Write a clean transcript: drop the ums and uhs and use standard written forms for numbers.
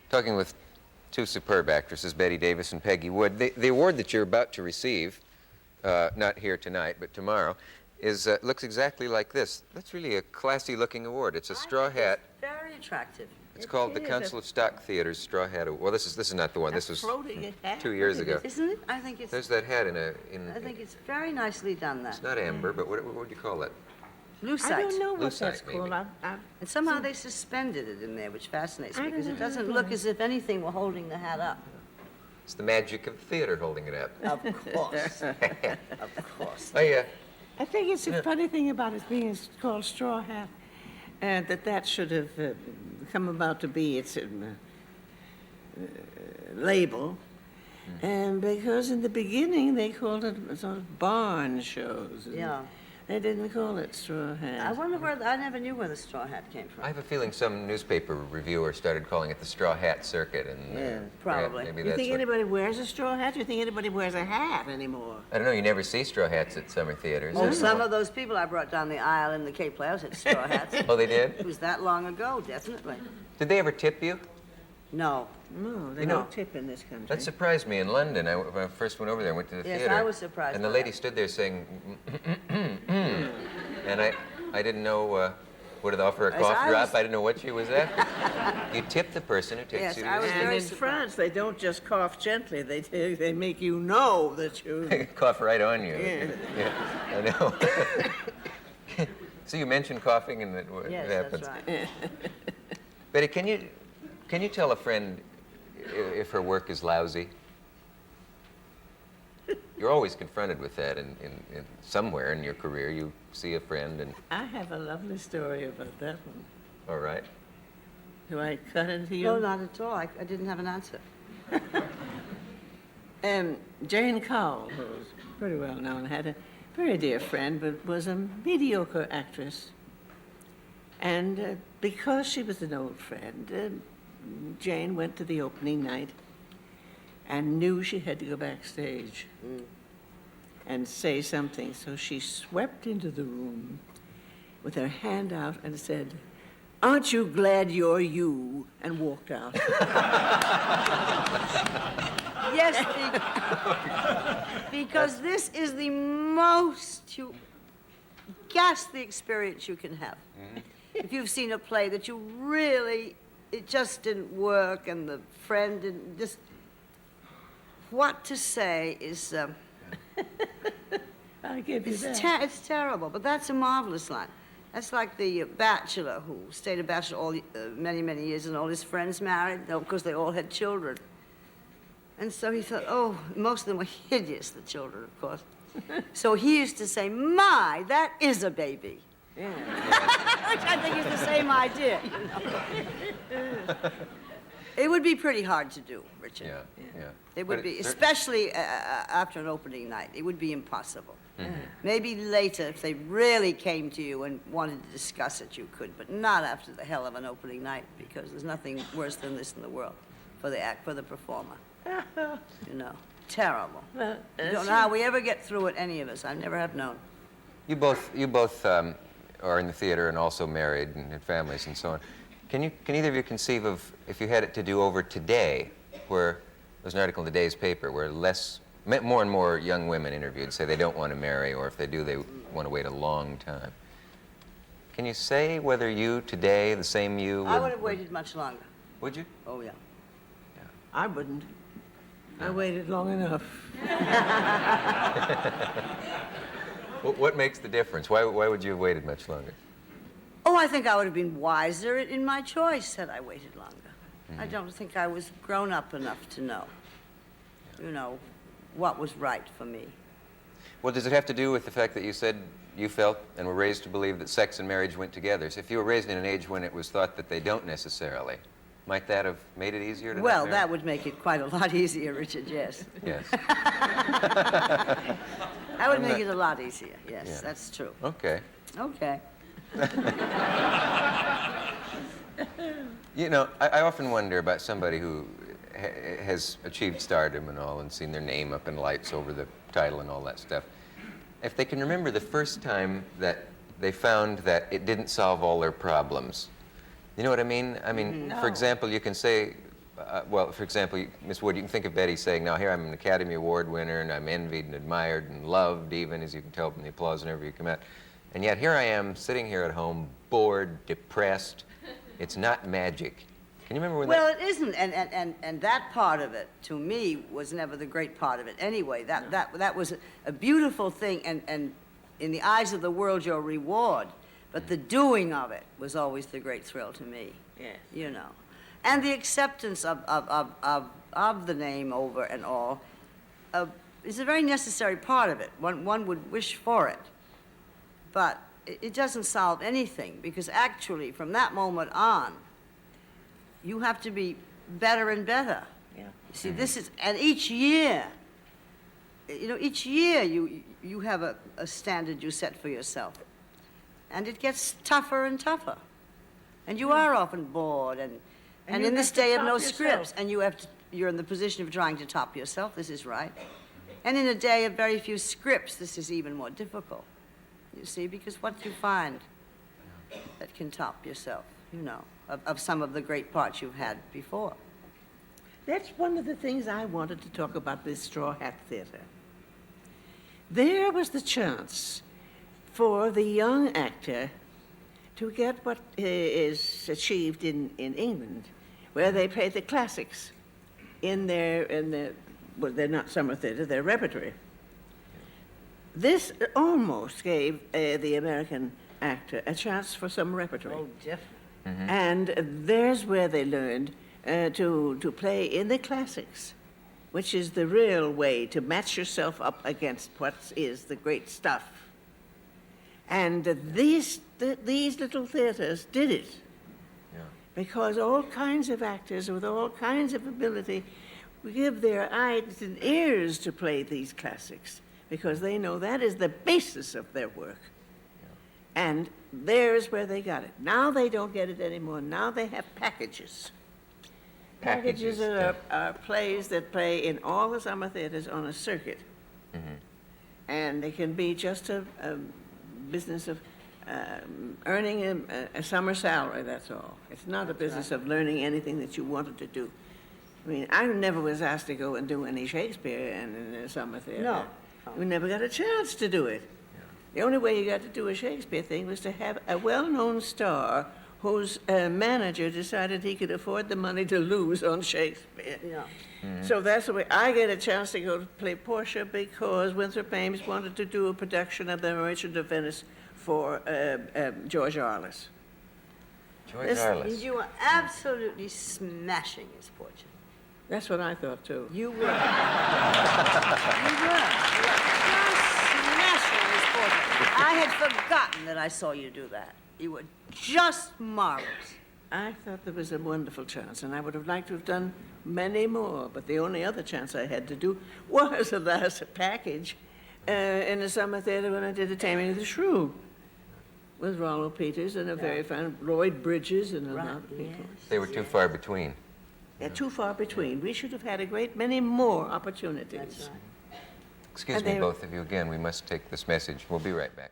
talking with two superb actresses, Bette Davis and Peggy Wood. The award that you're about to receive, not here tonight, but tomorrow, is looks exactly like this. That's really a classy-looking award. It's a straw hat. It's very attractive. It's called the Council of Stock Theatre's Straw Hat Award. Well, this is not the one. This was 2 years ago. Isn't it? I think it's. There's that hat I think it's very nicely done. That. It's not amber, but what would you call that? Lucite. I don't know what Lucite, that's called. maybe. And somehow they suspended it in there, which fascinates me because it doesn't look as if anything were holding the hat up. It's the magic of the theater holding it up. Of course. Of course. I think it's a funny thing about it being called straw hat, that should have come about to be its label. And because in the beginning they called it sort of barn shows. Yeah. They didn't call it straw hat. I wonder where, I never knew where the straw hat came from. I have a feeling some newspaper reviewer started calling it the straw hat circuit, and Yeah, probably. maybe You that's think what... anybody wears a straw hat? Do you think anybody wears a hat anymore? I don't know. You never see straw hats at summer theaters. Oh, some of those people I brought down the aisle in the Cape Playhouse had straw hats. Oh, they did? It was that long ago, definitely. Did they ever tip you? No. No, they You know, don't tip in this country. That surprised me in London. When I first went over there, I went to the Yes, theater. I was surprised And the by lady that. stood there saying, and I didn't know, would it offer a Yes, cough I drop? was- I didn't know what she was after. You tip the person who takes Yes, you to I the was And very in surprised. France, they don't just cough gently. They make you know that you... cough right on you. Yeah. Yeah, I know. So you mentioned coughing, and it Yes, happens. that's right. Betty, can you tell a friend if her work is lousy? You're always confronted with that in somewhere in your career. You see a friend and, I have a lovely story about that one. all right. Do I cut into you? No, not at all. I didn't have an answer. Jane Cowell, who's pretty well known, had a very dear friend, but was a mediocre actress. And because she was an old friend, Jane went to the opening night and knew she had to go backstage and say something. So she swept into the room with her hand out and said, "Aren't you glad you're you?" and walked out. Yes, because this is the most ghastly experience you can have. If you've seen a play that you really, it just didn't work and the friend didn't, just, what to say is, I give you that. it's terrible, but that's a marvelous line. That's like the bachelor who stayed a bachelor all many, many years and all his friends married, because they all had children. And so he thought, oh, most of them were hideous, the children, of course. So he used to say, "My, that is a baby." Yeah. Which I think is the same idea, you know. It would be pretty hard to do, Richard. Yeah. It would But be, it's especially after an opening night. It would be impossible. Maybe later, if they really came to you and wanted to discuss it, you could, but not after the hell of an opening night, because there's nothing worse than this in the world for the performer. You know, terrible. Well, I don't know how we ever get through it, any of us. I never have known. You both are in the theater and also married and had families and so on. Can either of you conceive of, if you had it to do over today, where there's an article in today's paper where more and more young women interviewed say they don't want to marry, or if they do, they want to wait a long time. Can you say whether you today, the same you, I would have waited much longer. Would you? Oh, yeah. I wouldn't. I waited long enough. What makes the difference? Why would you have waited much longer? Oh, I think I would have been wiser in my choice had I waited longer. I don't think I was grown up enough to know, you know, what was right for me. Well, does it have to do with the fact that you said you felt and were raised to believe that sex and marriage went together? So if you were raised in an age when it was thought that they don't necessarily, might that have made it easier to not Well, marry? that would make it quite a lot easier, Richard, yes. Yes. That would make it a lot easier, yes, Yeah. that's true. Okay. Okay. You know, I often wonder about somebody who has achieved stardom and all and seen their name up in lights over the title and all that stuff. If they can remember the first time that they found that it didn't solve all their problems. You know what I mean? I mean, No. for example, you can say well, for example, Miss Wood, you can think of Betty saying, now here I'm an Academy Award winner, and I'm envied and admired and loved, even, as you can tell from the applause whenever you come out. And yet here I am, sitting here at home, bored, depressed. It's not magic. Can you remember when Well, it isn't, and that part of it, to me, was never the great part of it. Anyway, that was a beautiful thing, and in the eyes of the world, your reward. But the doing of it was always the great thrill to me. Yes. You know, and the acceptance of the name over and all is a very necessary part of it. One would wish for it, but it doesn't solve anything, because actually, from that moment on, you have to be better and better. Yeah. See, this is, and each year, you know, each year you have a standard you set for yourself. And it gets tougher and tougher. And you are often bored, and you in this have to day of top no yourself. scripts, and you're in the position of trying to top yourself, this is right. And in a day of very few scripts, this is even more difficult. You see, because what do you find that can top yourself, you know, of some of the great parts you've had before? That's one of the things I wanted to talk about this Straw Hat Theater. There was the chance for the young actor to get what is achieved in England, where they play the classics in their well, they're not summer theater, their repertory. This almost gave the American actor a chance for some repertory. Oh, definitely. And there's where they learned to play in the classics, which is the real way to match yourself up against what is the great stuff. And these little theaters did it. Yeah. Because all kinds of actors with all kinds of ability give their eyes and ears to play these classics, because they know that is the basis of their work. And there's where they got it. Now they don't get it anymore. Now they have packages. Packages are plays that play in all the summer theaters on a circuit. And they can be just a business of earning a summer salary, that's all. It's not a business of learning anything that you wanted to do. I mean, I never was asked to go and do any Shakespeare in a summer theater. No. We never got a chance to do it. The only way you got to do a Shakespeare thing was to have a well-known star whose manager decided he could afford the money to lose on Shakespeare. Yeah. So that's the way I get a chance to go to play Portia, because Winthrop Ames wanted to do a production of The Merchant of Venice for George Arliss. George This- Arliss. You were absolutely smashing his portrait. That's what I thought, too. You were. You were. You were just smashing his portrait. I had forgotten that I saw you do that. You were just marvelous. I thought there was a wonderful chance, and I would have liked to have done many more, but the only other chance I had to do was the last package in the summer theater when I did The Taming of the Shrew with Rollo Peters and a very fine Lloyd Bridges and a lot of people. They were too far between. They're too far between. We should have had a great many more opportunities. That's right. Excuse And me, they- both of you, again, we must take this message. We'll be right back.